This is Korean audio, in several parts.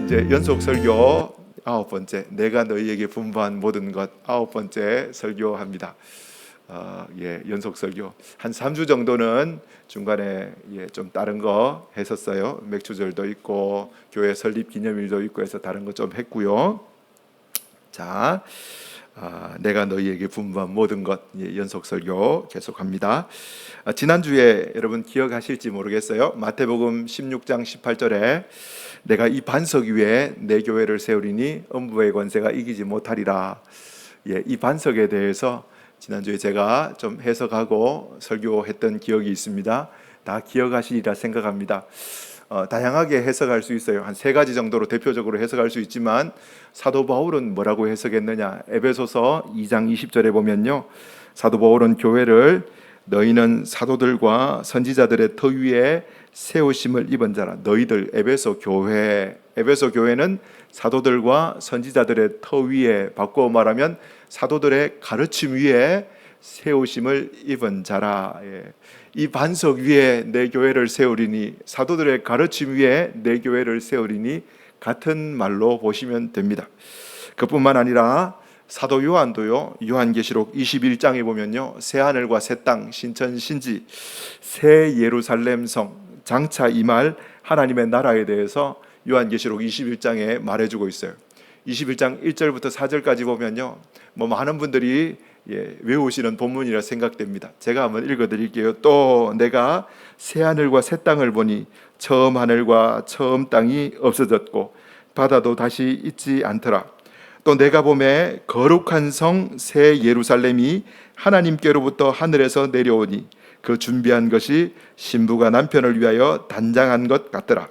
이제 연속 설교 9번째, 내가 너희에게 분부한 모든 것 9번째 설교합니다. 연속 설교 한 3주 정도는 중간에 좀 다른 거 했었어요. 맥주절도 있고 교회 설립 기념일도 있고 해서 다른 거 좀 했고요. 자, 내가 너희에게 분부한 모든 것 연속 설교 계속합니다. 지난주에 여러분 기억하실지 모르겠어요. 마태복음 16장 18절에 내가 이 반석 위에 내 교회를 세우리니 음부의 권세가 이기지 못하리라. 이 반석에 대해서 지난주에 제가 좀 해석하고 설교했던 기억이 있습니다. 다 기억하시리라 생각합니다. 다양하게 해석할 수 있어요. 한 3가지 정도로 대표적으로 해석할 수 있지만 사도 바울은 뭐라고 해석했느냐? 에베소서 2장 20절에 보면요, 사도 바울은 교회를 너희는 사도들과 선지자들의 터 위에 세우심을 입은 자라. 너희들, 에베소 교회는 사도들과 선지자들의 터 위에, 바꾸어 말하면 사도들의 가르침 위에 세우심을 입은 자라. 이 반석 위에 내 교회를 세우리니, 사도들의 가르침 위에 내 교회를 세우리니 같은 말로 보시면 됩니다. 그뿐만 아니라 사도 요한도요, 요한계시록 21장에 보면요, 새 하늘과 새 땅, 신천 신지, 새 예루살렘 성, 장차 임할 하나님의 나라에 대해서 요한계시록 21장에 말해주고 있어요. 21장 1절부터 4절까지 보면요, 많은 분들이 외우시는 본문이라 생각됩니다. 제가 한번 읽어드릴게요. 또 내가 새 하늘과 새 땅을 보니 처음 하늘과 처음 땅이 없어졌고 바다도 다시 있지 않더라. 또 내가 보매 거룩한 성 새 예루살렘이 하나님께로부터 하늘에서 내려오니 그 준비한 것이 신부가 남편을 위하여 단장한 것 같더라.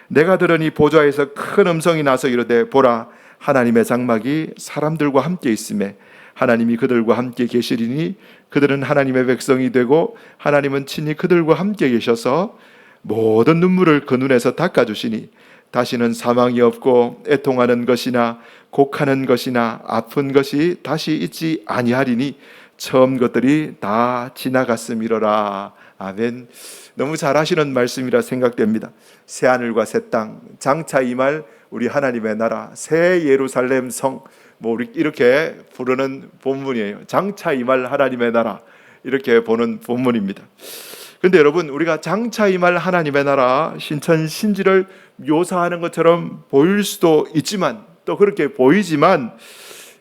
내가 들으니 보좌에서 큰 음성이 나서 이르되 보라, 하나님의 장막이 사람들과 함께 있음에 하나님이 그들과 함께 계시리니 그들은 하나님의 백성이 되고 하나님은 친히 그들과 함께 계셔서 모든 눈물을 그 눈에서 닦아주시니 다시는 사망이 없고 애통하는 것이나 곡하는 것이나 아픈 것이 다시 있지 아니하리니 처음 것들이 다 지나갔음이로라. 아멘. 너무 잘하시는 말씀이라 생각됩니다. 새 하늘과 새 땅, 장차 임할 우리 하나님의 나라, 새 예루살렘 성, 우리 이렇게 부르는 본문이에요. 장차 임할 하나님의 나라, 이렇게 보는 본문입니다. 그런데 여러분, 우리가 장차 임할 하나님의 나라, 신천 신지를 묘사하는 것처럼 보일 수도 있지만, 또 그렇게 보이지만,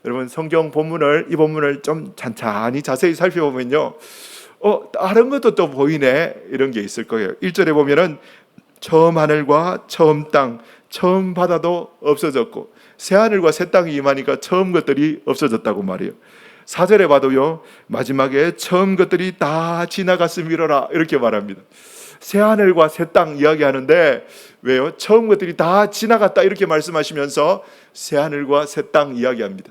여러분 성경 본문을, 이 본문을 좀 찬찬히 자세히 살펴보면요, 다른 것도 또 보이네, 이런 게 있을 거예요. 1절에 보면은 처음 하늘과 처음 땅, 처음 바다도 없어졌고 새 하늘과 새 땅이 임하니까 처음 것들이 없어졌다고 말해요. 4절에 봐도요, 마지막에 처음 것들이 다 지나갔음이로라, 이렇게 말합니다. 새 하늘과 새 땅 이야기하는데 왜요? 처음 것들이 다 지나갔다 이렇게 말씀하시면서 새 하늘과 새 땅 이야기합니다.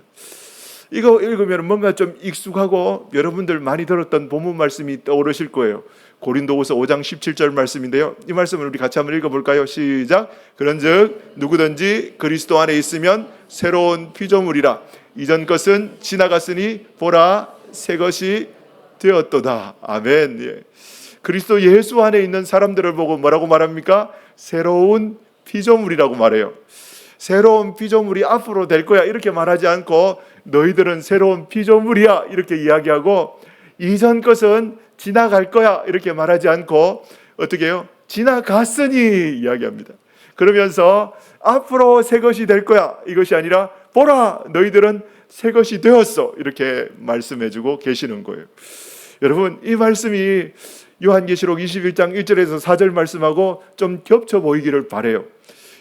이거 읽으면 뭔가 좀 익숙하고 여러분들 많이 들었던 본문 말씀이 떠오르실 거예요. 고린도후서 5장 17절 말씀인데요, 이 말씀을 우리 같이 한번 읽어볼까요? 시작. 그런즉 누구든지 그리스도 안에 있으면 새로운 피조물이라. 이전 것은 지나갔으니 보라, 새 것이 되었도다. 아멘. 그리스도 예수 안에 있는 사람들을 보고 뭐라고 말합니까? 새로운 피조물이라고 말해요. 새로운 피조물이 앞으로 될 거야 이렇게 말하지 않고 너희들은 새로운 피조물이야 이렇게 이야기하고, 이전 것은 지나갈 거야 이렇게 말하지 않고 어떻게 해요? 지나갔으니 이야기합니다. 그러면서 앞으로 새 것이 될 거야 이것이 아니라 보라, 너희들은 새 것이 되었어 이렇게 말씀해주고 계시는 거예요. 여러분, 이 말씀이 요한계시록 21장 1절에서 4절 말씀하고 좀 겹쳐 보이기를 바라요.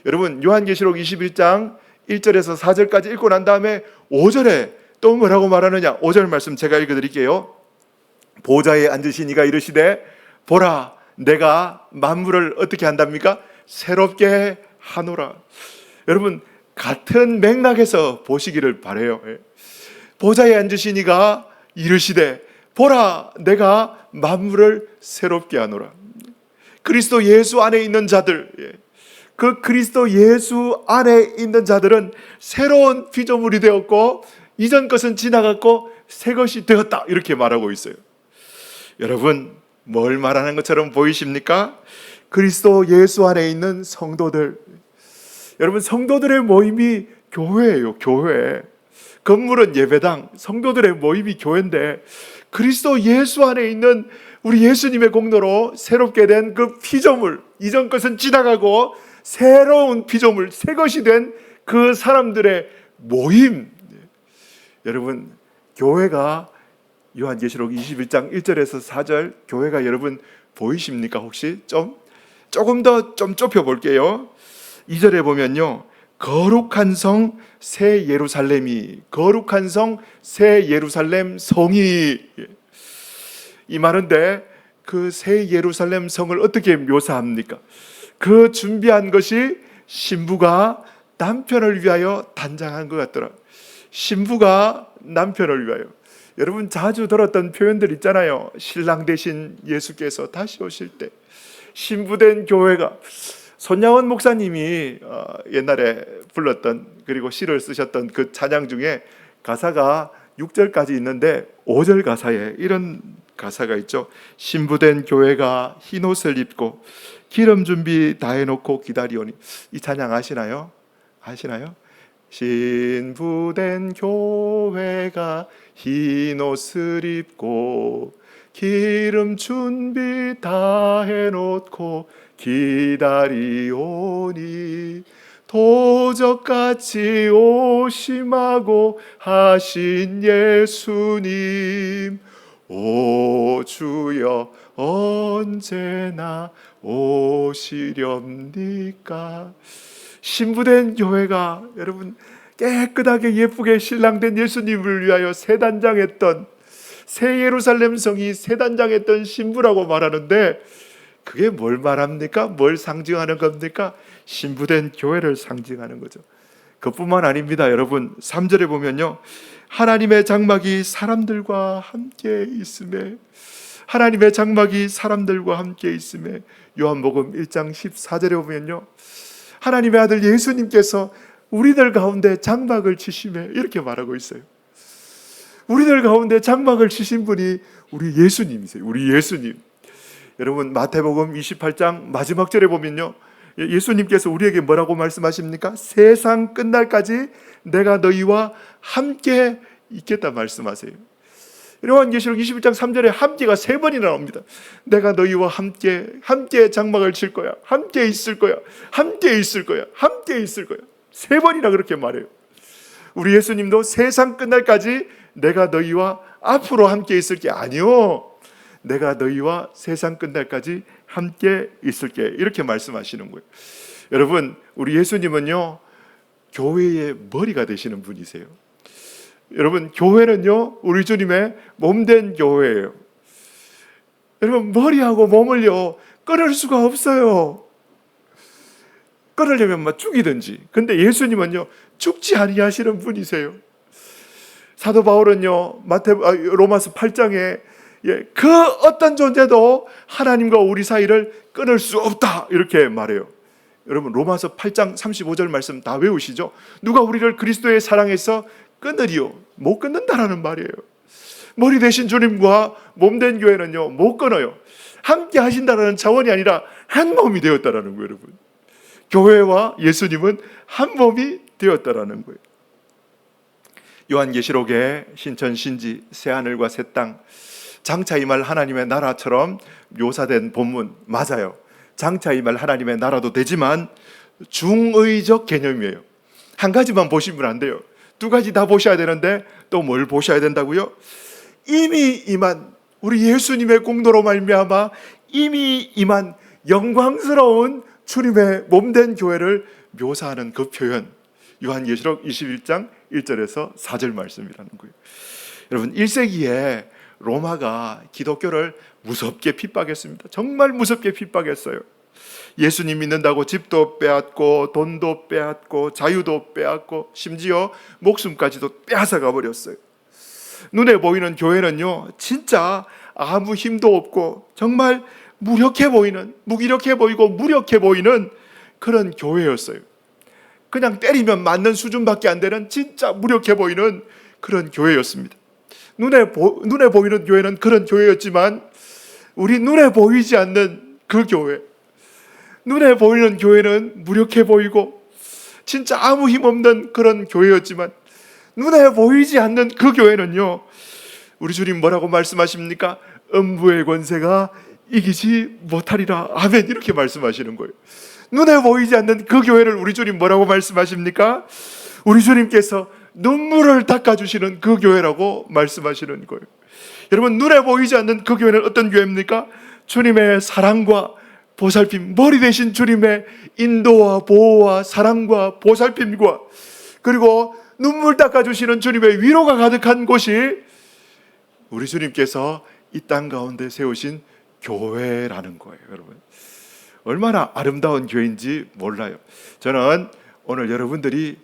여러분, 요한계시록 21장 1절에서 4절까지 읽고 난 다음에 5절에 또 뭐라고 말하느냐? 5절 말씀 제가 읽어드릴게요. 보좌에 앉으신 이가 이르시되 보라, 내가 만물을 어떻게 한답니까? 새롭게 하노라. 여러분, 같은 맥락에서 보시기를 바라요. 보좌에 앉으신 이가 이르시되 보라, 내가 만물을 새롭게 하노라. 그리스도 예수 안에 있는 자들, 그 그리스도 예수 안에 있는 자들은 새로운 피조물이 되었고 이전 것은 지나갔고 새 것이 되었다 이렇게 말하고 있어요. 여러분, 뭘 말하는 것처럼 보이십니까? 그리스도 예수 안에 있는 성도들, 여러분, 성도들의 모임이 교회예요. 교회. 건물은 예배당, 성도들의 모임이 교회인데 그리스도 예수 안에 있는 우리 예수님의 공로로 새롭게 된 그 피조물, 이전 것은 지나가고 새로운 피조물, 새 것이 된 그 사람들의 모임. 여러분, 교회가 요한계시록 21장 1절에서 4절 교회가 여러분 보이십니까? 혹시 조금 더 좁혀 볼게요. 2절에 보면요, 거룩한 성 새 예루살렘이, 거룩한 성 새 예루살렘 성이, 이 말인데 그 새 예루살렘 성을 어떻게 묘사합니까? 그 준비한 것이 신부가 남편을 위하여 단장한 것 같더라. 신부가 남편을 위하여. 여러분 자주 들었던 표현들 있잖아요. 신랑 대신 예수께서 다시 오실 때 신부된 교회가, 손양원 목사님이 옛날에 불렀던, 그리고 시를 쓰셨던 그 찬양 중에 가사가 6절까지 있는데 5절 가사에 이런 가사가 있죠. 신부된 교회가 흰옷을 입고 기름 준비 다 해놓고 기다리오니. 이 찬양 아시나요? 신부된 교회가 흰옷을 입고 기름 준비 다 해놓고 기다리오니 도적같이 오심하고 하신 예수님, 오 주여 언제나 오시렵니까? 신부된 교회가 여러분 깨끗하게 예쁘게 신랑된 예수님을 위하여 새단장했던, 새 예루살렘 성이 새단장했던 신부라고 말하는데, 그게 뭘 말합니까? 뭘 상징하는 겁니까? 신부된 교회를 상징하는 거죠. 그뿐만 아닙니다. 여러분 3절에 보면요, 하나님의 장막이 사람들과 함께 있음에, 하나님의 장막이 사람들과 함께 있음에. 요한복음 1장 14절에 보면요, 하나님의 아들 예수님께서 우리들 가운데 장막을 치심에, 이렇게 말하고 있어요. 우리들 가운데 장막을 치신 분이 우리 예수님이세요. 우리 예수님. 여러분 마태복음 28장 마지막 절에 보면요, 예수님께서 우리에게 뭐라고 말씀하십니까? 세상 끝날까지 내가 너희와 함께 있겠다 말씀하세요. 요한계시록 21장 3절에 함께가 3번이나 나옵니다. 내가 너희와 함께 장막을 칠 거야, 함께 있을 거야, 함께 있을 거야, 함께 있을 거야. 3번이나 그렇게 말해요. 우리 예수님도 세상 끝날까지 내가 너희와 앞으로 함께 있을게 아니요, 내가 너희와 세상 끝날까지 함께 있을게, 이렇게 말씀하시는 거예요. 여러분 우리 예수님은요 교회의 머리가 되시는 분이세요. 여러분 교회는요 우리 주님의 몸된 교회예요. 여러분 머리하고 몸을요 끊을 수가 없어요. 끊으려면 막 죽이든지. 근데 예수님은요 죽지 아니하시는 분이세요. 사도 바울은요 로마서 8장에 그 어떤 존재도 하나님과 우리 사이를 끊을 수 없다, 이렇게 말해요. 여러분 로마서 8장 35절 말씀 다 외우시죠? 누가 우리를 그리스도의 사랑에서 끊으리요? 못 끊는다라는 말이에요. 머리 되신 주님과 몸된 교회는요 못 끊어요. 함께 하신다라는 차원이 아니라 한 몸이 되었다라는 거예요. 여러분 교회와 예수님은 한 몸이 되었다라는 거예요. 요한계시록의 신천신지, 새하늘과 새 땅, 장차 임할 하나님의 나라처럼 묘사된 본문 맞아요. 장차 임할 하나님의 나라도 되지만 중의적 개념이에요. 한 가지만 보시면 안 돼요. 두 가지 다 보셔야 되는데 또 뭘 보셔야 된다고요? 이미 임한, 우리 예수님의 공로로 말미암아 이미 임한 영광스러운 주님의 몸된 교회를 묘사하는 그 표현, 요한계시록 21장 1절에서 4절 말씀이라는 거예요. 여러분 1세기에 로마가 기독교를 무섭게 핍박했습니다. 정말 무섭게 핍박했어요. 예수님 믿는다고 집도 빼앗고 돈도 빼앗고 자유도 빼앗고 심지어 목숨까지도 빼앗아가 버렸어요. 눈에 보이는 교회는요 진짜 아무 힘도 없고 정말 무력해 보이는, 무기력해 보이고 무력해 보이는 그런 교회였어요. 그냥 때리면 맞는 수준밖에 안 되는 진짜 무력해 보이는 그런 교회였습니다. 눈에 보이는 교회는 그런 교회였지만 우리 눈에 보이지 않는 그 교회, 눈에 보이는 교회는 무력해 보이고 진짜 아무 힘없는 그런 교회였지만 눈에 보이지 않는 그 교회는요, 우리 주님 뭐라고 말씀하십니까? 음부의 권세가 이기지 못하리라. 아멘. 이렇게 말씀하시는 거예요. 눈에 보이지 않는 그 교회를 우리 주님 뭐라고 말씀하십니까? 우리 주님께서 눈물을 닦아주시는 그 교회라고 말씀하시는 거예요. 여러분, 눈에 보이지 않는 그 교회는 어떤 교회입니까? 주님의 사랑과 보살핌, 머리 대신 주님의 인도와 보호와 사랑과 보살핌과, 그리고 눈물 닦아주시는 주님의 위로가 가득한 곳이 우리 주님께서 이 땅 가운데 세우신 교회라는 거예요. 여러분, 얼마나 아름다운 교회인지 몰라요. 저는 오늘 여러분들이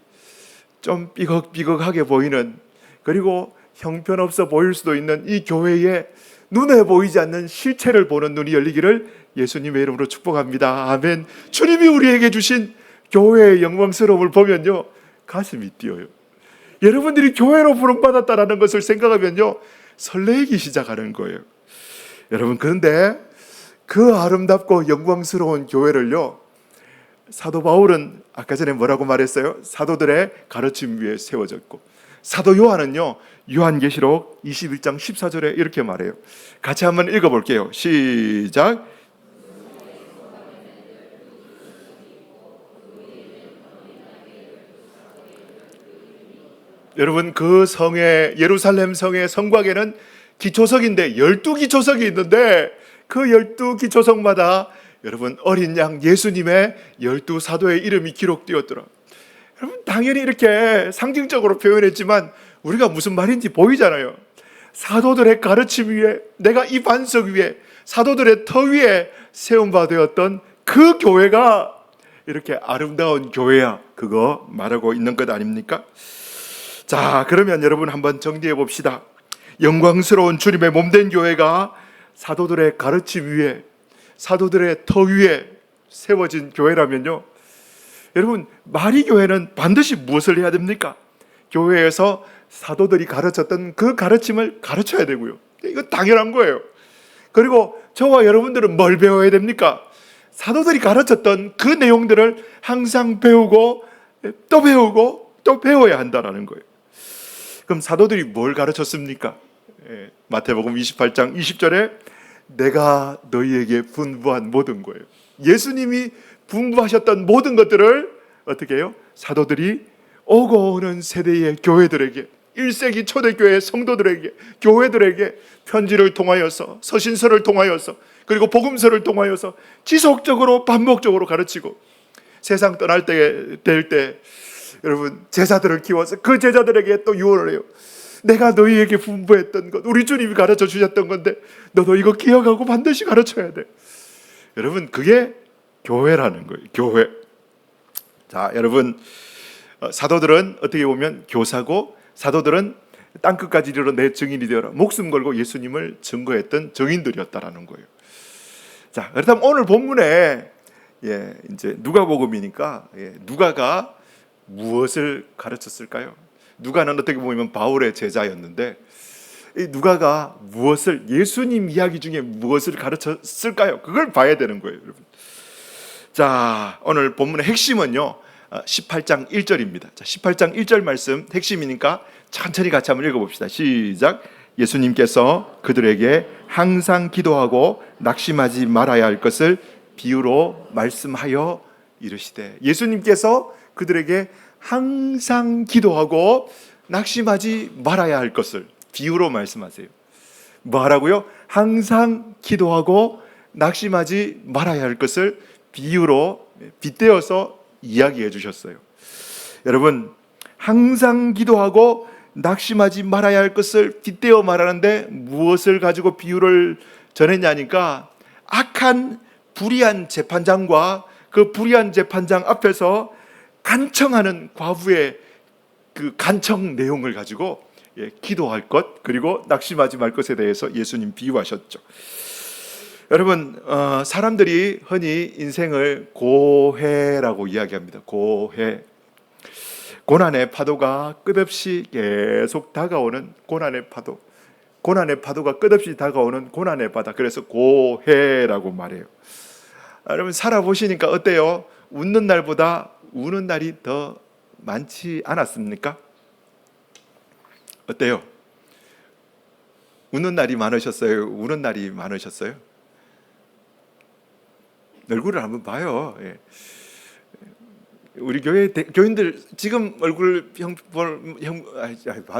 좀 삐걱삐걱하게 보이는, 그리고 형편없어 보일 수도 있는 이 교회에 눈에 보이지 않는 실체를 보는 눈이 열리기를 예수님의 이름으로 축복합니다. 아멘. 주님이 우리에게 주신 교회의 영광스러움을 보면요, 가슴이 뛰어요. 여러분들이 교회로 부름받았다는 것을 생각하면요, 설레기 시작하는 거예요. 여러분, 그런데 그 아름답고 영광스러운 교회를요, 사도 바울은 아까 전에 뭐라고 말했어요? 사도들의 가르침 위에 세워졌고, 사도 요한은요, 요한계시록 21장 14절에 이렇게 말해요. 같이 한번 읽어볼게요. 시작. 여러분, 그 성에, 예루살렘 성의 성곽에는 기초석인데 12기초석이 있는데, 그 12기초석마다 여러분, 어린 양 예수님의 12사도의 이름이 기록되었더라. 여러분, 당연히 이렇게 상징적으로 표현했지만 우리가 무슨 말인지 보이잖아요. 사도들의 가르침 위에, 내가 이 반석 위에, 사도들의 터 위에 세움바 되었던 그 교회가 이렇게 아름다운 교회야, 그거 말하고 있는 것 아닙니까? 자, 그러면 여러분 한번 정리해 봅시다. 영광스러운 주님의 몸된 교회가 사도들의 가르침 위에, 사도들의 터 위에 세워진 교회라면요, 여러분, 마리교회는 반드시 무엇을 해야 됩니까? 교회에서 사도들이 가르쳤던 그 가르침을 가르쳐야 되고요. 이거 당연한 거예요. 그리고 저와 여러분들은 뭘 배워야 됩니까? 사도들이 가르쳤던 그 내용들을 항상 배우고 또 배우고 또 배워야 한다는 거예요. 그럼 사도들이 뭘 가르쳤습니까? 마태복음 28장 20절에 내가 너희에게 분부한 모든 거예요. 예수님이 분부하셨던 모든 것들을 어떻게 해요? 사도들이 오고 오는 세대의 교회들에게, 1세기 초대교회 성도들에게, 교회들에게 편지를 통하여서, 서신서를 통하여서, 그리고 복음서를 통하여서 지속적으로 반복적으로 가르치고, 세상 떠날 때 될 때 여러분, 제자들을 키워서 그 제자들에게 또 유언을 해요. 내가 너희에게 분부했던 것, 우리 주님이 가르쳐 주셨던 건데 너도 이거 기억하고 반드시 가르쳐야 돼. 여러분, 그게 교회라는 거예요. 교회. 자, 여러분, 사도들은 어떻게 보면 교사고, 사도들은 땅끝까지 이르러 내 증인이 되어라, 목숨 걸고 예수님을 증거했던 증인들이었다라는 거예요. 자, 그렇다면 오늘 본문에 이제 누가복음이니까 누가가 무엇을 가르쳤을까요? 누가는 어떻게 보면 바울의 제자였는데, 이 누가가 무엇을, 예수님 이야기 중에 무엇을 가르쳤을까요? 그걸 봐야 되는 거예요, 여러분. 자, 오늘 본문의 핵심은요, 18장 1절입니다. 자, 18장 1절 말씀 핵심이니까 천천히 같이 한번 읽어봅시다. 시작. 예수님께서 그들에게 항상 기도하고 낙심하지 말아야 할 것을 비유로 말씀하여 이르시되, 예수님께서 그들에게 항상 기도하고 낙심하지 말아야 할 것을 비유로 말씀하세요. 뭐 하라고요? 항상 기도하고 낙심하지 말아야 할 것을 비유로 빗대어서 이야기해 주셨어요. 여러분, 항상 기도하고 낙심하지 말아야 할 것을 빗대어 말하는데 무엇을 가지고 비유를 전했냐니까, 악한 불의한 재판장과 그 불의한 재판장 앞에서 간청하는 과부의 그 간청 내용을 가지고 기도할 것, 그리고 낙심하지 말 것에 대해서 예수님 비유하셨죠. 여러분, 사람들이 흔히 인생을 고해라고 이야기합니다. 고해. 고난의 파도가 끝없이 계속 다가오는 고난의 파도, 고난의 파도가 끝없이 다가오는 고난의 바다, 그래서 고해라고 말해요. 여러분, 살아보시니까 어때요? 웃는 날보다 우는 날이 더 많지 않았습니까? 어때요? 웃는 날이 많으셨어요? 우는 날이 많으셨어요? 얼굴을 한번 봐요. 예. 우리 교회 교인들 지금 얼굴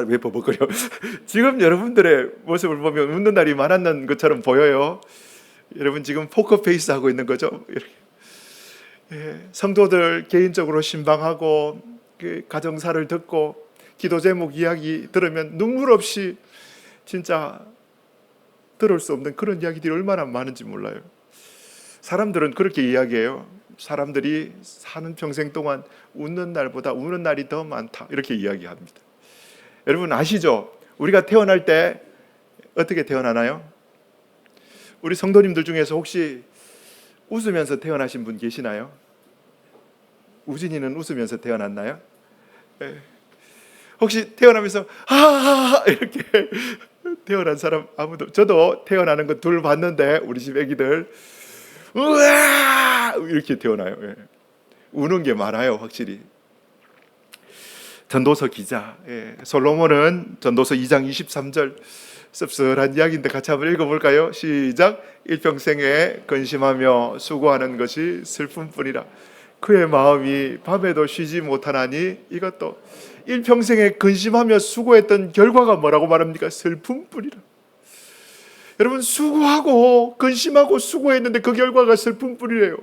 왜 버벅거려? 지금 여러분들의 모습을 보면 웃는 날이 많았는 것처럼 보여요. 여러분 지금 포커페이스 하고 있는 거죠? 예, 성도들 개인적으로 신방하고 그 가정사를 듣고 기도 제목 이야기 들으면 눈물 없이 진짜 들을 수 없는 그런 이야기들이 얼마나 많은지 몰라요. 사람들은 그렇게 이야기해요. 사람들이 사는 평생 동안 웃는 날보다 우는 날이 더 많다, 이렇게 이야기합니다. 여러분 아시죠? 우리가 태어날 때 어떻게 태어나나요? 우리 성도님들 중에서 혹시 웃으면서 태어나신 분 계시나요? 우진이는 웃으면서 태어났나요? 네. 혹시 태어나면서 하하하 이렇게 태어난 사람 아무도? 저도 태어나는 거 둘 봤는데 우리 집 애기들 우와 이렇게 태어나요. 예. 우는 게 많아요, 확실히. 전도서 기자, 솔로몬은 전도서 2장 23절 씁쓸한 이야기인데 같이 한번 읽어볼까요? 시작. 일평생에 근심하며 수고하는 것이 슬픔뿐이라 그의 마음이 밤에도 쉬지 못하나니. 이것도 일평생에 근심하며 수고했던 결과가 뭐라고 말합니까? 슬픔뿐이라. 여러분 수고하고 근심하고 수고했는데 그 결과가 슬픔뿐이래요.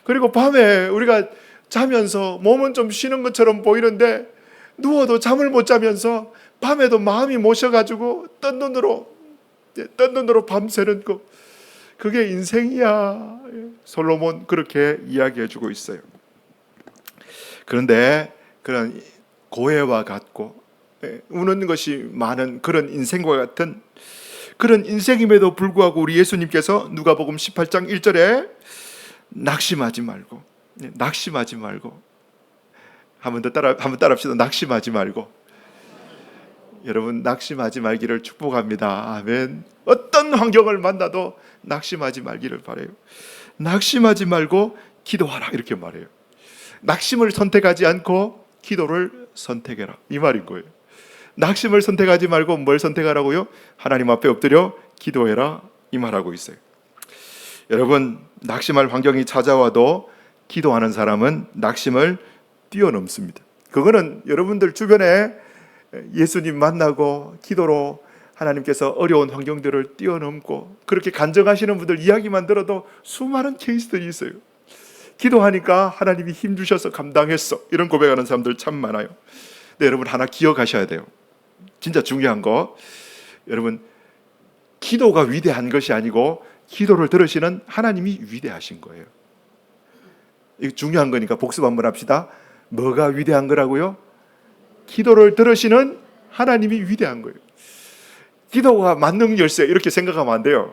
그리고 밤에 우리가 자면서 몸은 좀 쉬는 것처럼 보이는데 누워도 잠을 못 자면서 밤에도 마음이 모셔가지고 뜬 눈으로 밤새는 거, 그게 인생이야. 솔로몬 그렇게 이야기해주고 있어요. 그런데 그런 고해와 같고 우는 것이 많은 그런 인생과 같은 그런 인생임에도 불구하고 우리 예수님께서 누가복음 18장 1절에 낙심하지 말고 한번 따라합시다. 낙심하지 말고. 여러분 낙심하지 말기를 축복합니다. 아멘. 어떤 환경을 만나도 낙심하지 말기를 바라요. 낙심하지 말고 기도하라, 이렇게 말해요. 낙심을 선택하지 않고 기도를 선택해라, 이 말인 거예요. 낙심을 선택하지 말고 뭘 선택하라고요? 하나님 앞에 엎드려 기도해라, 이 말하고 있어요. 여러분 낙심할 환경이 찾아와도 기도하는 사람은 낙심을 뛰어넘습니다. 그거는 여러분들 주변에 예수님 만나고 기도로 하나님께서 어려운 환경들을 뛰어넘고 그렇게 간증하시는 분들 이야기만 들어도 수많은 케이스들이 있어요. 기도하니까 하나님이 힘 주셔서 감당했어, 이런 고백하는 사람들 참 많아요. 근데 여러분 하나 기억하셔야 돼요. 진짜 중요한 거, 여러분 기도가 위대한 것이 아니고 기도를 들으시는 하나님이 위대하신 거예요. 이거 중요한 거니까 복습 한번 합시다. 뭐가 위대한 거라고요? 기도를 들으시는 하나님이 위대한 거예요. 기도가 만능 열쇠 이렇게 생각하면 안 돼요.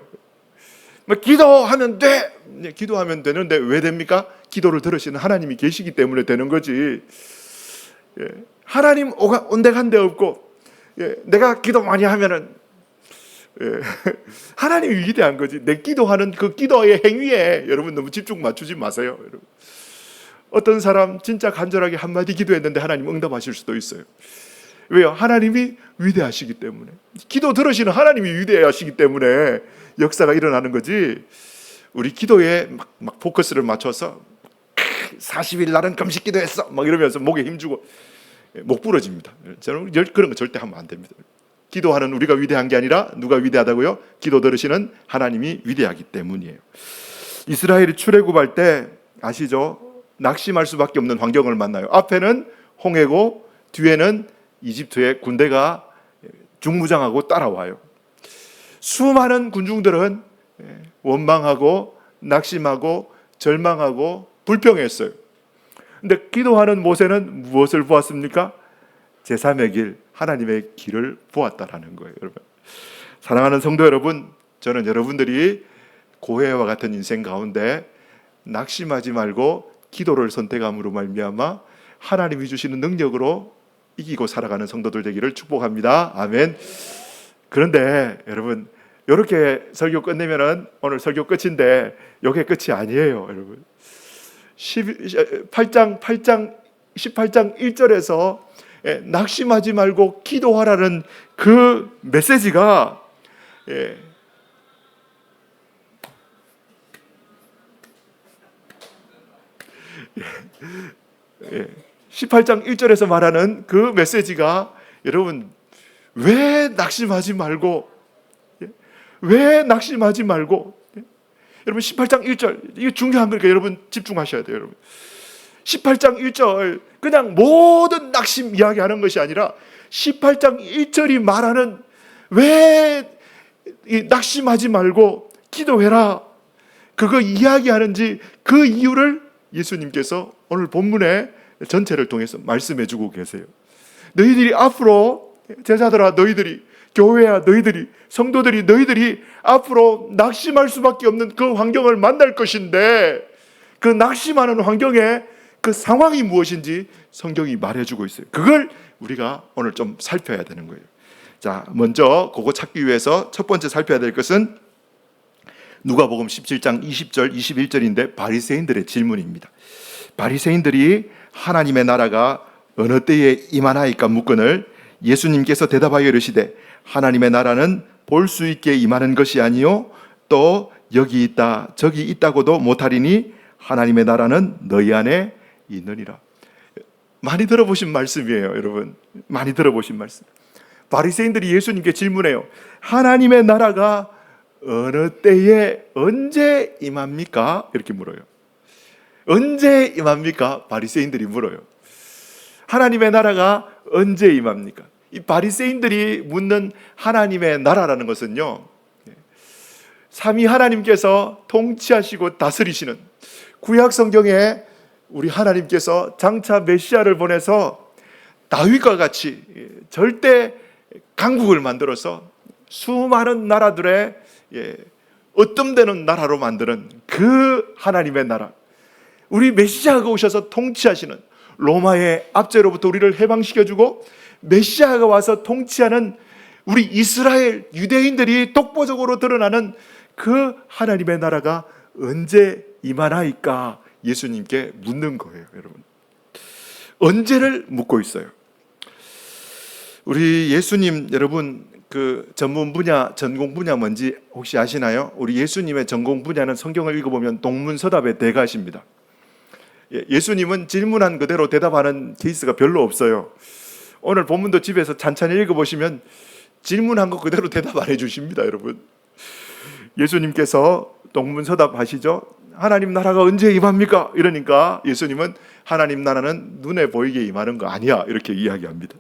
기도하면 돼, 기도하면 되는데 왜 됩니까? 기도를 들으시는 하나님이 계시기 때문에 되는 거지. 하나님 온데간데 없고 내가 기도 많이 하면은 하나님이 위대한 거지. 내 기도하는 그 기도의 행위에 여러분 너무 집중 맞추지 마세요. 여러분. 어떤 사람 진짜 간절하게 한마디 기도했는데 하나님 응답하실 수도 있어요. 왜요? 하나님이 위대하시기 때문에. 기도 들으시는 하나님이 위대하시기 때문에 역사가 일어나는 거지. 우리 기도에 막 포커스를 맞춰서 40일 날은 금식 기도했어 막 이러면서 목에 힘주고 목 부러집니다. 저는 그런 거 절대 하면 안 됩니다. 기도하는 우리가 위대한 게 아니라 누가 위대하다고요? 기도 들으시는 하나님이 위대하기 때문이에요. 이스라엘이 출애굽할 때 아시죠? 낙심할 수밖에 없는 환경을 만나요. 앞에는 홍해고 뒤에는 이집트의 군대가 중무장하고 따라와요. 수많은 군중들은 원망하고 낙심하고 절망하고 불평했어요. 근데 기도하는 모세는 무엇을 보았습니까? 제3의 길, 하나님의 길을 보았다라는 거예요. 여러분, 사랑하는 성도 여러분, 저는 여러분들이 고해와 같은 인생 가운데 낙심하지 말고 기도를 선택함으로 말미암아 하나님이 주시는 능력으로 이기고 살아가는 성도들 되기를 축복합니다. 아멘. 그런데 여러분, 이렇게 설교 끝내면은 오늘 설교 끝인데 이게 끝이 아니에요. 여러분, 18장 1절에서 낙심하지 말고 기도하라는 그 메시지가 18장 1절에서 말하는 그 메시지가 여러분 왜 낙심하지 말고 여러분 18장 1절 이거 중요한 거니까 여러분 집중하셔야 돼요. 여러분 18장 1절 그냥 모든 낙심 이야기하는 것이 아니라 18장 1절이 말하는 왜 낙심하지 말고 기도해라 그거 이야기하는지 그 이유를 예수님께서 오늘 본문의 전체를 통해서 말씀해 주고 계세요. 너희들이 앞으로 제자들아 너희들이 교회야 너희들이 성도들이 너희들이 앞으로 낙심할 수밖에 없는 그 환경을 만날 것인데 그 낙심하는 환경의 그 상황이 무엇인지 성경이 말해주고 있어요. 그걸 우리가 오늘 좀 살펴야 되는 거예요. 자, 먼저 그거 찾기 위해서 첫 번째 살펴야 될 것은 누가복음 17장 20절 21절인데 바리새인들의 질문입니다. 바리새인들이 하나님의 나라가 어느 때에 임하나이까 묻거늘 예수님께서 대답하여 이르시되 하나님의 나라는 볼 수 있게 임하는 것이 아니요 또 여기 있다 저기 있다고도 못하리니 하나님의 나라는 너희 안에 있느니라. 많이 들어보신 말씀이에요. 여러분 많이 들어보신 말씀. 바리새인들이 예수님께 질문해요. 하나님의 나라가 어느 때에 언제 임합니까? 이렇게 물어요. 언제 임합니까? 바리새인들이 물어요. 하나님의 나라가 언제 임합니까? 이 바리새인들이 묻는 하나님의 나라라는 것은요, 삼위 하나님께서 통치하시고 다스리시는 구약 성경에 우리 하나님께서 장차 메시아를 보내서 다윗과 같이 절대 강국을 만들어서 수많은 나라들의 어뜸되는 나라로 만드는 그 하나님의 나라, 우리 메시아가 오셔서 통치하시는 로마의 압제로부터 우리를 해방시켜주고 메시아가 와서 통치하는 우리 이스라엘 유대인들이 독보적으로 드러나는 그 하나님의 나라가 언제 임하나이까 예수님께 묻는 거예요. 여러분 언제를 묻고 있어요. 우리 예수님 여러분 그 전공 분야 뭔지 혹시 아시나요? 우리 예수님의 전공 분야는 성경을 읽어보면 동문서답의 대가십니다. 예수님은 질문한 그대로 대답하는 케이스가 별로 없어요. 오늘 본문도 집에서 찬찬히 읽어보시면 질문한 거 그대로 대답 안 해주십니다. 여러분 예수님께서 동문서답 하시죠. 하나님 나라가 언제 임합니까? 이러니까 예수님은 하나님 나라는 눈에 보이게 임하는 거 아니야 이렇게 이야기합니다.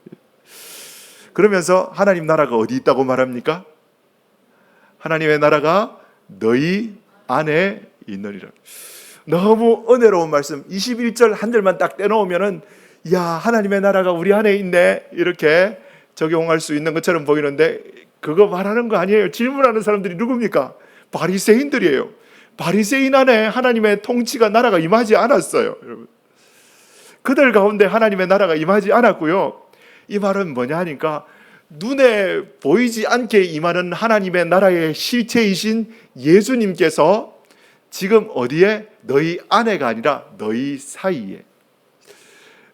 그러면서 하나님 나라가 어디 있다고 말합니까? 하나님의 나라가 너희 안에 있느니라. 너무 은혜로운 말씀. 21절 한 절만 딱 떼놓으면은 야 하나님의 나라가 우리 안에 있네 이렇게 적용할 수 있는 것처럼 보이는데 그거 말하는 거 아니에요. 질문하는 사람들이 누굽니까? 바리새인들이에요. 바리새인 안에 하나님의 통치가 나라가 임하지 않았어요. 여러분 그들 가운데 하나님의 나라가 임하지 않았고요. 이 말은 뭐냐 하니까 눈에 보이지 않게 임하는 하나님의 나라의 실체이신 예수님께서 지금 어디에? 너희 안에가 아니라 너희 사이에.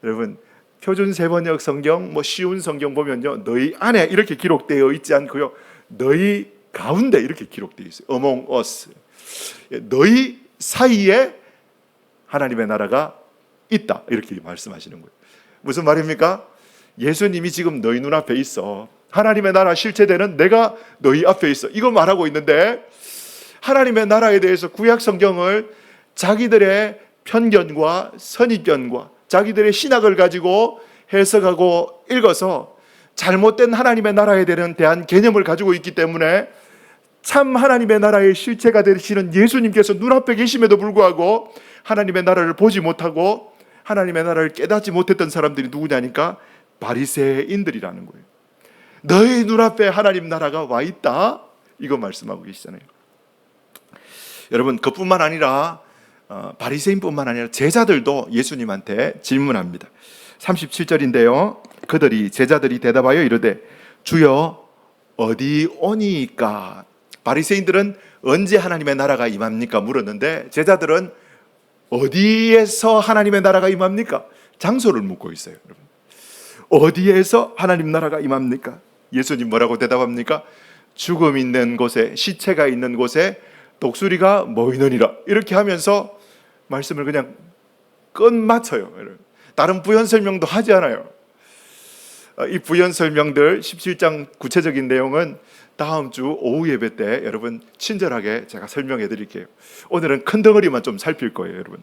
여러분 표준 세번역 성경 쉬운 성경 보면요 너희 안에 이렇게 기록되어 있지 않고요 너희 가운데 이렇게 기록되어 있어요. Among us. 너희 사이에 하나님의 나라가 있다 이렇게 말씀하시는 거예요. 무슨 말입니까? 예수님이 지금 너희 눈앞에 있어. 하나님의 나라 실체되는 내가 너희 앞에 있어. 이거 말하고 있는데 하나님의 나라에 대해서 구약 성경을 자기들의 편견과 선입견과 자기들의 신학을 가지고 해석하고 읽어서 잘못된 하나님의 나라에 대한 개념을 가지고 있기 때문에 참 하나님의 나라의 실체가 되시는 예수님께서 눈앞에 계심에도 불구하고 하나님의 나라를 보지 못하고 하나님의 나라를 깨닫지 못했던 사람들이 누구냐니까 바리새인들이라는 거예요. 너희 눈앞에 하나님 나라가 와 있다 이거 말씀하고 계시잖아요. 여러분 그뿐만 아니라 바리새인뿐만 아니라 제자들도 예수님한테 질문합니다. 37절인데요 제자들이 대답하여 이르되 주여 어디 오니까. 바리새인들은 언제 하나님의 나라가 임합니까? 물었는데 제자들은 어디에서 하나님의 나라가 임합니까? 장소를 묻고 있어요, 여러분. 어디에서 하나님 나라가 임합니까? 예수님 뭐라고 대답합니까? 죽음 있는 곳에, 시체가 있는 곳에 독수리가 모이느니라. 이렇게 하면서 말씀을 그냥 끝마쳐요. 다른 부연 설명도 하지 않아요. 이 부연 설명들 17장 구체적인 내용은 다음 주 오후 예배 때 여러분 친절하게 제가 설명해 드릴게요. 오늘은 큰 덩어리만 좀 살필 거예요, 여러분.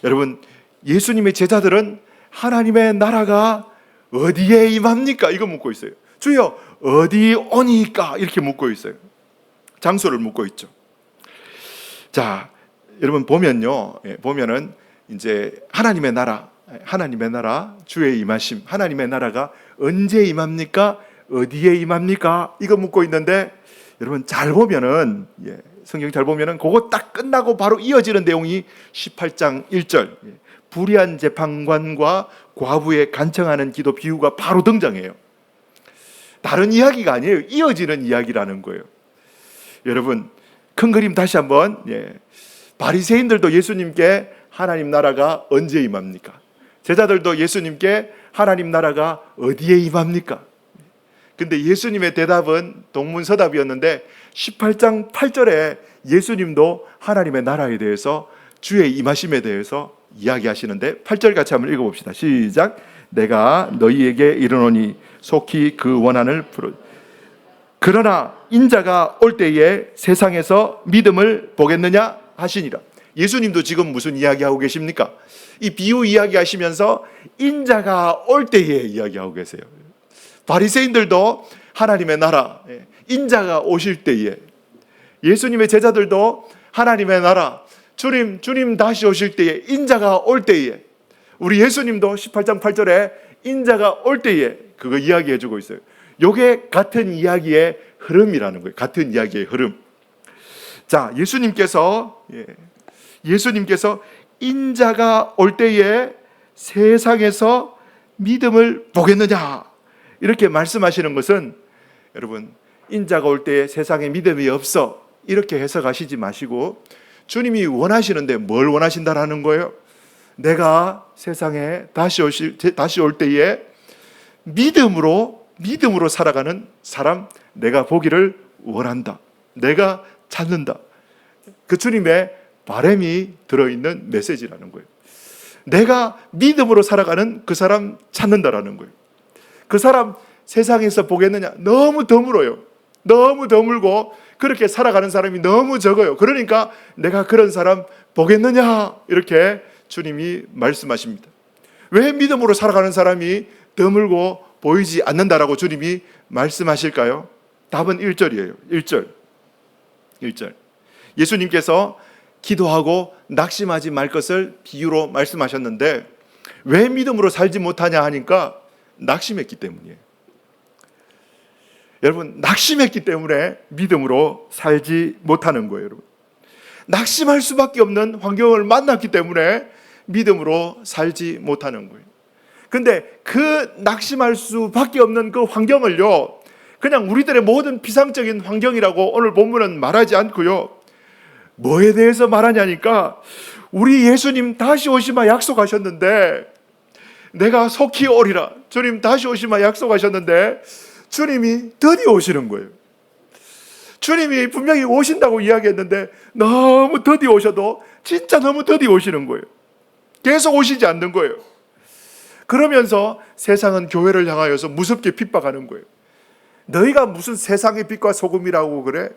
여러분, 예수님의 제자들은 하나님의 나라가 어디에 임합니까? 이거 묻고 있어요. 주여, 어디 오니까? 이렇게 묻고 있어요. 장소를 묻고 있죠. 자, 여러분 보면요, 보면은 이제 하나님의 나라, 주의 임하심, 하나님의 나라가 언제 임합니까? 어디에 임합니까? 이거 묻고 있는데, 여러분 잘 보면은, 성경 잘 보면은 그거 딱 끝나고 바로 이어지는 내용이 18장 1절, 불의한 재판관과 과부의 간청하는 기도 비유가 바로 등장해요. 다른 이야기가 아니에요. 이어지는 이야기라는 거예요. 여러분, 큰 그림 다시 한번, 바리새인들도 예수님께 하나님 나라가 언제 임합니까? 제자들도 예수님께 하나님 나라가 어디에 임합니까? 근데 예수님의 대답은 동문서답이었는데 18장 8절에 예수님도 하나님의 나라에 대해서, 주의 임하심에 대해서 이야기하시는데 8절 같이 한번 읽어봅시다. 시작. 내가 너희에게 이르노니 속히 그 원한을 풀어. 그러나 인자가 올 때에 세상에서 믿음을 보겠느냐 하시니라. 예수님도 지금 무슨 이야기하고 계십니까? 이 비유 이야기하시면서 인자가 올 때에 이야기하고 계세요. 바리새인들도 하나님의 나라, 인자가 오실 때에, 예수님의 제자들도 하나님의 나라, 주님 다시 오실 때에, 인자가 올 때에, 우리 예수님도 18장 8절에 인자가 올 때에 그거 이야기해 주고 있어요. 이게 같은 이야기의 흐름이라는 거예요. 같은 이야기의 흐름. 자, 예수님께서 인자가 올 때에 세상에서 믿음을 보겠느냐 이렇게 말씀하시는 것은, 여러분, 인자가 올 때에 세상에 믿음이 없어 이렇게 해석하시지 마시고, 주님이 원하시는데 뭘 원하신다라는 거예요? 내가 세상에 다시 올 때에 믿음으로 살아가는 사람 내가 보기를 원한다. 내가 찾는다. 그 주님의 바람이 들어있는 메시지라는 거예요. 내가 믿음으로 살아가는 그 사람 찾는다라는 거예요. 그 사람 세상에서 보겠느냐? 너무 드물어요. 너무 드물고 그렇게 살아가는 사람이 너무 적어요. 그러니까 내가 그런 사람 보겠느냐? 이렇게 주님이 말씀하십니다. 왜 믿음으로 살아가는 사람이 드물고 보이지 않는다라고 주님이 말씀하실까요? 답은 1절이에요. 1절. 예수님께서 기도하고 낙심하지 말 것을 비유로 말씀하셨는데, 왜 믿음으로 살지 못하냐 하니까 낙심했기 때문이에요. 여러분, 낙심했기 때문에 믿음으로 살지 못하는 거예요. 여러분, 낙심할 수밖에 없는 환경을 만났기 때문에 믿음으로 살지 못하는 거예요. 근데 그 낙심할 수밖에 없는 그 환경을요, 그냥 우리들의 모든 비상적인 환경이라고 오늘 본문은 말하지 않고요, 뭐에 대해서 말하냐니까, 우리 예수님 다시 오시마 약속하셨는데, 내가 속히 오리라, 주님 다시 오시마 약속하셨는데 주님이 드디어 오시는 거예요. 주님이 분명히 오신다고 이야기했는데 너무 드디어 오셔도 진짜 너무 드디어 오시는 거예요. 계속 오시지 않는 거예요. 그러면서 세상은 교회를 향하여서 무섭게 핍박하는 거예요. 너희가 무슨 세상의 빛과 소금이라고 그래?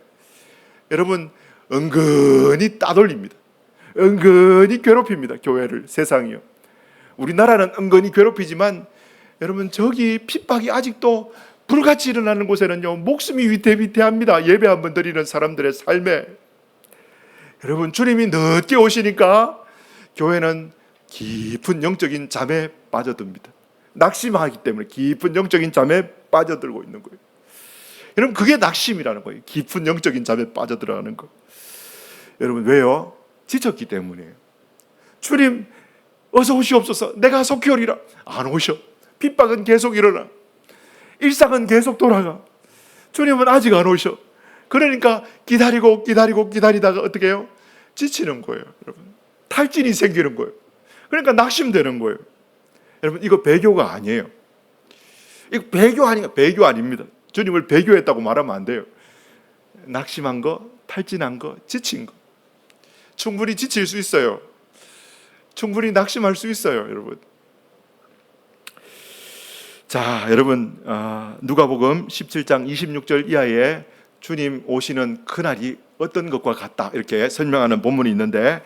여러분, 은근히 따돌립니다. 은근히 괴롭힙니다. 교회를, 세상이요. 우리나라는 은근히 괴롭히지만 여러분, 저기 핍박이 아직도 불같이 일어나는 곳에는요, 목숨이 위태위태합니다. 예배 한번 드리는 사람들의 삶에. 여러분, 주님이 늦게 오시니까 교회는 깊은 영적인 잠에 빠져듭니다. 낙심하기 때문에 깊은 영적인 잠에 빠져들고 있는 거예요. 여러분, 그게 낙심이라는 거예요. 깊은 영적인 잠에 빠져들어가는 거. 여러분, 왜요? 지쳤기 때문이에요. 주님 어서 오시옵소서. 내가 속히 오리라. 안 오셔. 핍박은 계속 일어나. 일상은 계속 돌아가. 주님은 아직 안 오셔. 그러니까 기다리다가 어떻게 해요? 지치는 거예요, 여러분. 탈진이 생기는 거예요. 그러니까 낙심되는 거예요. 여러분, 이거 배교가 아니에요. 이거 배교 아닙니다. 주님을 배교했다고 말하면 안 돼요. 낙심한 거, 탈진한 거, 지친 거. 충분히 지칠 수 있어요. 충분히 낙심할 수 있어요, 여러분. 자, 여러분, 누가복음 17장 26절 이하에 주님 오시는 그날이 어떤 것과 같다, 이렇게 설명하는 본문이 있는데,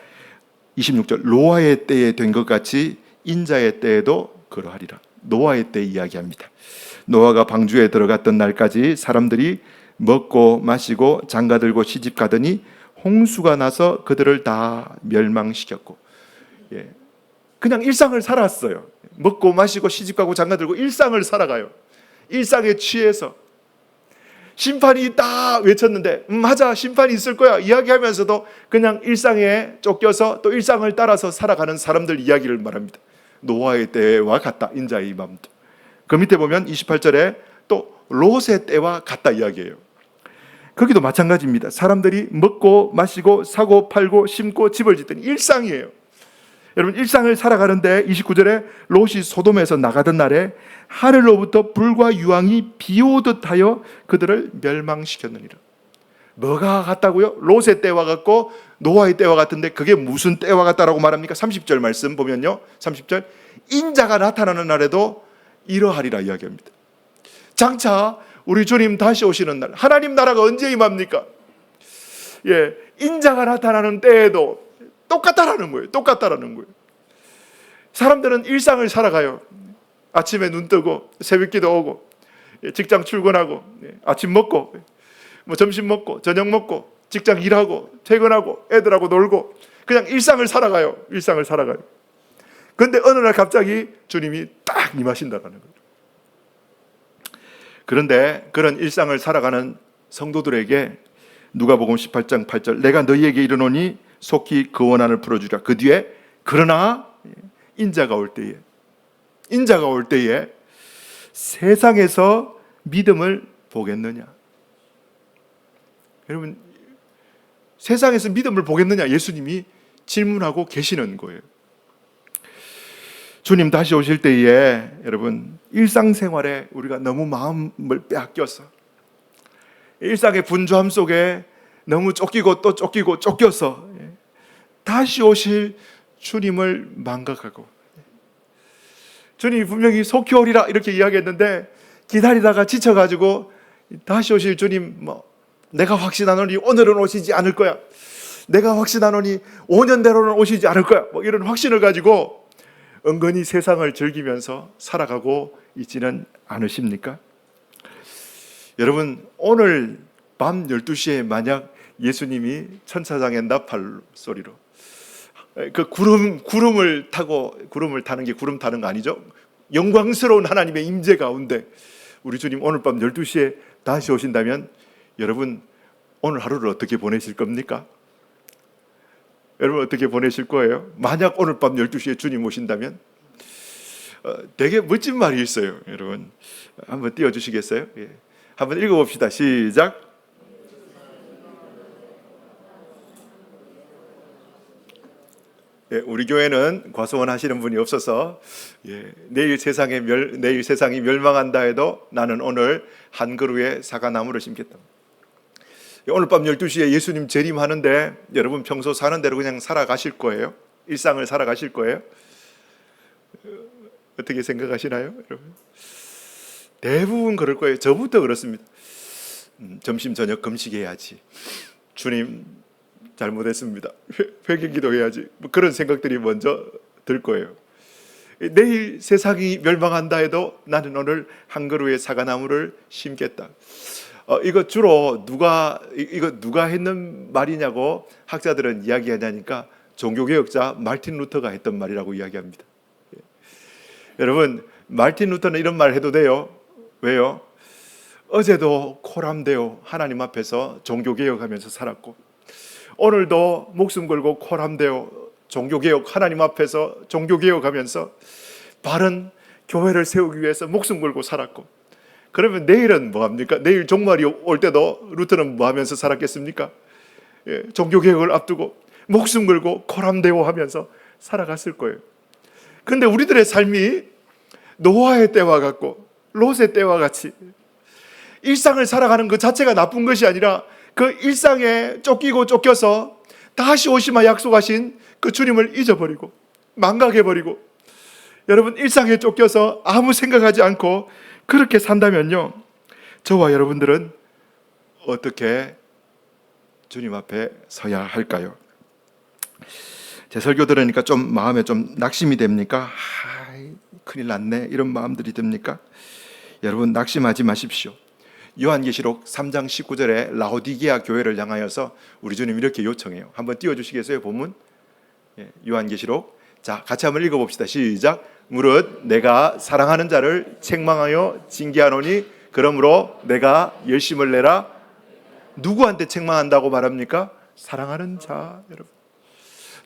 26절, 노아의 때에 된 것 같이 인자의 때에도 그러하리라. 노아의 때 이야기합니다. 노아가 방주에 들어갔던 날까지 사람들이 먹고 마시고 장가들고 시집가더니 홍수가 나서 그들을 다 멸망시켰고, 그냥 일상을 살았어요. 먹고 마시고 시집가고 장가들고 일상을 살아가요. 일상에 취해서 심판이 있다 외쳤는데 맞아, 심판이 있을 거야 이야기하면서도 그냥 일상에 쫓겨서 또 일상을 따라서 살아가는 사람들 이야기를 말합니다. 노아의 때와 같다, 인자의 맘도. 그 밑에 보면 28절에 또 롯의 때와 같다 이야기해요. 거기도 마찬가지입니다. 사람들이 먹고 마시고 사고 팔고 심고 집을 짓던 일상이에요. 여러분, 일상을 살아가는데 29절에 롯이 소돔에서 나가던 날에 하늘로부터 불과 유황이 비오듯 하여 그들을 멸망시켰느니라. 뭐가 같다고요? 롯의 때와 같고 노아의 때와 같은데 그게 무슨 때와 같다라고 말합니까? 30절 말씀 보면요, 30절, 인자가 나타나는 날에도 이러하리라 이야기합니다. 장차 우리 주님 다시 오시는 날, 하나님 나라가 언제 임합니까? 인자가 나타나는 때에도 똑같다라는 거예요. 똑같다라는 거예요. 사람들은 일상을 살아가요. 아침에 눈 뜨고 새벽기도 오고 직장 출근하고 아침 먹고 점심 먹고 저녁 먹고 직장 일하고 퇴근하고 애들하고 놀고 그냥 일상을 살아가요. 일상을 살아가요. 그런데 어느 날 갑자기 주님이 딱 임하신다라는 거예요. 그런데 그런 일상을 살아가는 성도들에게 누가복음 18장 8절, 내가 너희에게 이르노니 속히 그 원한을 풀어주리라. 그 뒤에 그러나 인자가 올 때에 세상에서 믿음을 보겠느냐. 여러분, 세상에서 믿음을 보겠느냐 예수님이 질문하고 계시는 거예요. 주님 다시 오실 때에 여러분, 일상생활에 우리가 너무 마음을 빼앗겨서 일상의 분주함 속에 너무 쫓기고 또 쫓기고 쫓겨서 다시 오실 주님을 망각하고, 주님이 분명히 속히 오리라 이렇게 이야기했는데 기다리다가 지쳐가지고 다시 오실 주님 내가 확신하노니 오늘은 오시지 않을 거야, 내가 확신하노니 5년대로는 오시지 않을 거야, 이런 확신을 가지고 은근히 세상을 즐기면서 살아가고 있지는 않으십니까? 여러분, 오늘 밤 12시에 만약 예수님이 천사장의 나팔 소리로 그 구름을 타는 게 구름 타는 거 아니죠? 영광스러운 하나님의 임재 가운데 우리 주님 오늘 밤 12시에 다시 오신다면 여러분, 오늘 하루를 어떻게 보내실 겁니까? 여러분, 어떻게 보내실 거예요? 만약 오늘 밤 12시에 주님 오신다면 되게 멋진 말이 있어요. 여러분, 한번 띄워주시겠어요? 한번 읽어봅시다. 시작. 우리 교회는 과소원 하시는 분이 없어서 내일 세상이 멸망한다 해도 나는 오늘 한 그루의 사과나무를 심겠다. 오늘 밤 12시에 예수님 재림하는데 여러분 평소 사는 대로 그냥 살아가실 거예요? 일상을 살아가실 거예요? 어떻게 생각하시나요, 여러분? 대부분 그럴 거예요. 저부터 그렇습니다. 점심 저녁 금식해야지, 주님 잘못했습니다, 회개기도 해야지, 그런 생각들이 먼저 들 거예요. 내일 세상이 멸망한다 해도 나는 오늘 한 그루의 사과나무를 심겠다. 이거 주로 누가 했는 말이냐고 학자들은 이야기하냐니까 종교개혁자 마르틴 루터가 했던 말이라고 이야기합니다. 여러분, 마르틴 루터는 이런 말 해도 돼요. 왜요? 어제도 코람데오 하나님 앞에서 종교개혁하면서 살았고 오늘도 목숨 걸고 코람데오 종교개혁 하나님 앞에서 종교개혁하면서 바른 교회를 세우기 위해서 목숨 걸고 살았고, 그러면 내일은 뭐합니까? 내일 종말이 올 때도 루터는 뭐 하면서 살았겠습니까? 종교개혁을 앞두고 목숨 걸고 코람대오하면서 살아갔을 거예요. 근데 우리들의 삶이 노아의 때와 같고 롯의 때와 같이 일상을 살아가는 그 자체가 나쁜 것이 아니라 그 일상에 쫓기고 쫓겨서 다시 오시마 약속하신 그 주님을 잊어버리고 망각해버리고, 여러분 일상에 쫓겨서 아무 생각하지 않고 그렇게 산다면요, 저와 여러분들은 어떻게 주님 앞에 서야 할까요? 제 설교 들으니까 좀 마음에 좀 낙심이 됩니까? 큰일 났네 이런 마음들이 듭니까? 여러분 낙심하지 마십시오. 요한계시록 3장 19절에 라오디게아 교회를 향하여서 우리 주님 이렇게 요청해요. 한번 띄워주시겠어요? 본문 요한계시록, 자 같이 한번 읽어봅시다. 시작. 무릇 내가 사랑하는 자를 책망하여 징계하노니 그러므로 내가 열심을 내라. 누구한테 책망한다고 말합니까? 사랑하는 자. 여러분,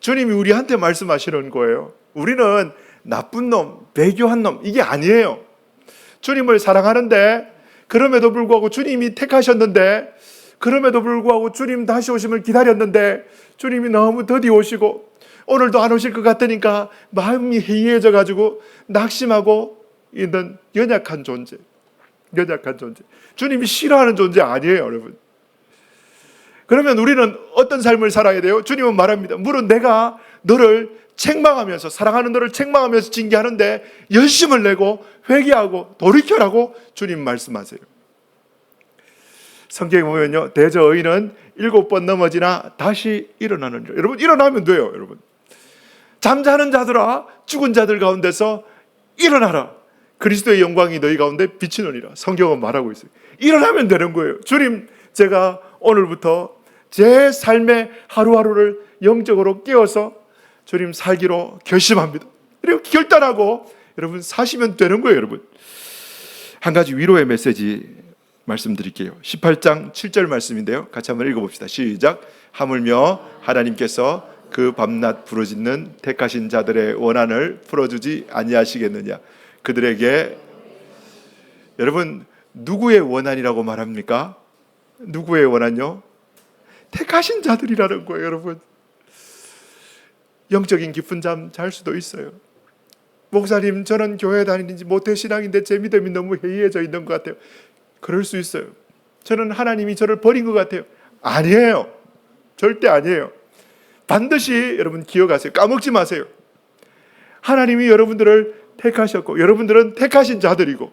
주님이 우리한테 말씀하시는 거예요. 우리는 나쁜 놈, 배교한 놈 이게 아니에요. 주님을 사랑하는데, 그럼에도 불구하고 주님이 택하셨는데, 그럼에도 불구하고 주님 다시 오심을 기다렸는데 주님이 너무 더디 오시고 오늘도 안 오실 것 같으니까 마음이 해이해져 가지고 낙심하고 있는 연약한 존재, 주님이 싫어하는 존재 아니에요, 여러분. 그러면 우리는 어떤 삶을 살아야 돼요? 주님은 말합니다. 물론 내가 너를 책망하면서, 사랑하는 너를 책망하면서 징계하는데 열심을 내고 회개하고 돌이켜라고 주님 말씀하세요. 성경에 보면요, 대저 의인은 7번 넘어지나 다시 일어나는 줄. 여러분 일어나면 돼요. 여러분, 잠자는 자들아 죽은 자들 가운데서 일어나라. 그리스도의 영광이 너희 가운데 비치느니라. 성경은 말하고 있어요. 일어나면 되는 거예요. 주님, 제가 오늘부터 제 삶의 하루하루를 영적으로 깨워서 주님 살기로 결심합니다. 이렇게 결단하고 여러분 사시면 되는 거예요. 여러분, 한 가지 위로의 메시지 말씀드릴게요. 18장 7절 말씀인데요, 같이 한번 읽어봅시다. 시작. 하물며 하나님께서 그 밤낮 부르짖는 택하신 자들의 원한을 풀어주지 아니하시겠느냐. 그들에게, 여러분 누구의 원한이라고 말합니까? 누구의 원한요? 택하신 자들이라는 거예요. 여러분, 영적인 깊은 잠 잘 수도 있어요. 목사님, 저는 교회 다니는지 모태신앙인데 제 믿음이 너무 해이해져 있는 것 같아요. 그럴 수 있어요. 저는 하나님이 저를 버린 것 같아요. 아니에요. 절대 아니에요. 반드시 여러분 기억하세요. 까먹지 마세요. 하나님이 여러분들을 택하셨고 여러분들은 택하신 자들이고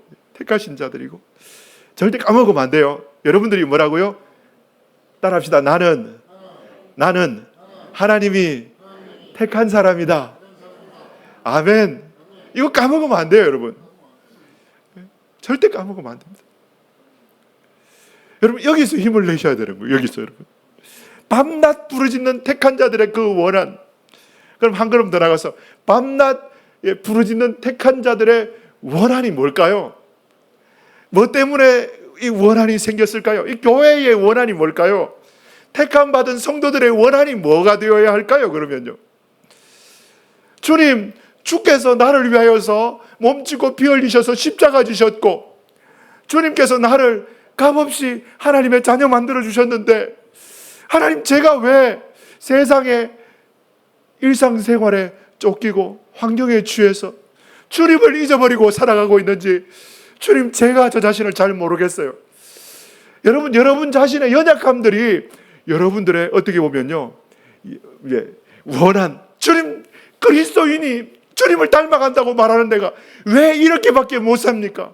절대 까먹으면 안 돼요. 여러분들이 뭐라고요? 따라합시다. 나는 하나님이 택한 사람이다. 아멘. 이거 까먹으면 안 돼요, 여러분. 절대 까먹으면 안 됩니다. 여러분, 여기서 힘을 내셔야 되는 거예요. 여기서 여러분, 밤낮 부르짖는 택한 자들의 그 원한. 그럼 한 걸음 더 나가서 밤낮 부르짖는 택한 자들의 원한이 뭘까요? 뭐 때문에 이 원한이 생겼을까요? 이 교회의 원한이 뭘까요? 택함 받은 성도들의 원한이 뭐가 되어야 할까요? 그러면요, 주님, 주께서 나를 위하여서 몸짓고 피 흘리셔서 십자가 지셨고 주님께서 나를 값없이 하나님의 자녀 만들어 주셨는데, 하나님, 제가 왜 세상에 일상생활에 쫓기고 환경에 취해서 주님을 잊어버리고 살아가고 있는지, 주님, 제가 저 자신을 잘 모르겠어요. 여러분 자신의 연약함들이 여러분들의 어떻게 보면요, 원한, 주님, 그리스도인이 주님을 닮아간다고 말하는 내가 왜 이렇게밖에 못 삽니까?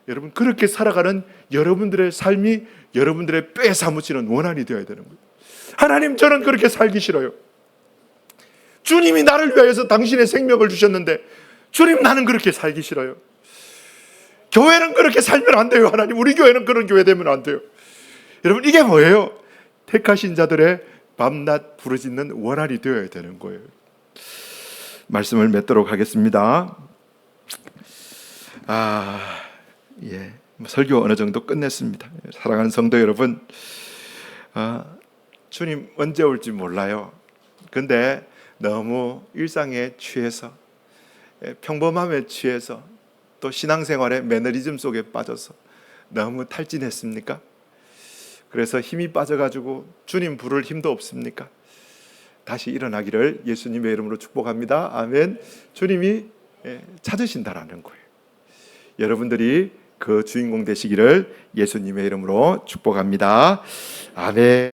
여러분, 그렇게 살아가는 여러분들의 삶이 여러분들의 뼈에 사무치는 원한이 되어야 되는 거예요. 하나님, 저는 그렇게 살기 싫어요. 주님이 나를 위하여서 당신의 생명을 주셨는데 주님, 나는 그렇게 살기 싫어요. 교회는 그렇게 살면 안 돼요. 하나님, 우리 교회는 그런 교회 되면 안 돼요. 여러분, 이게 뭐예요? 택하신 자들의 밤낮 부르짖는 원한이 되어야 되는 거예요. 말씀을 맺도록 하겠습니다. 설교 어느 정도 끝냈습니다. 사랑하는 성도 여러분, 주님 언제 올지 몰라요. 근데 너무 일상에 취해서, 평범함에 취해서, 또 신앙생활의 매너리즘 속에 빠져서 너무 탈진했습니까? 그래서 힘이 빠져가지고 주님 부를 힘도 없습니까? 다시 일어나기를 예수님의 이름으로 축복합니다. 아멘. 주님이 찾으신다라는 거예요. 여러분들이 그 주인공 되시기를 예수님의 이름으로 축복합니다. 아멘.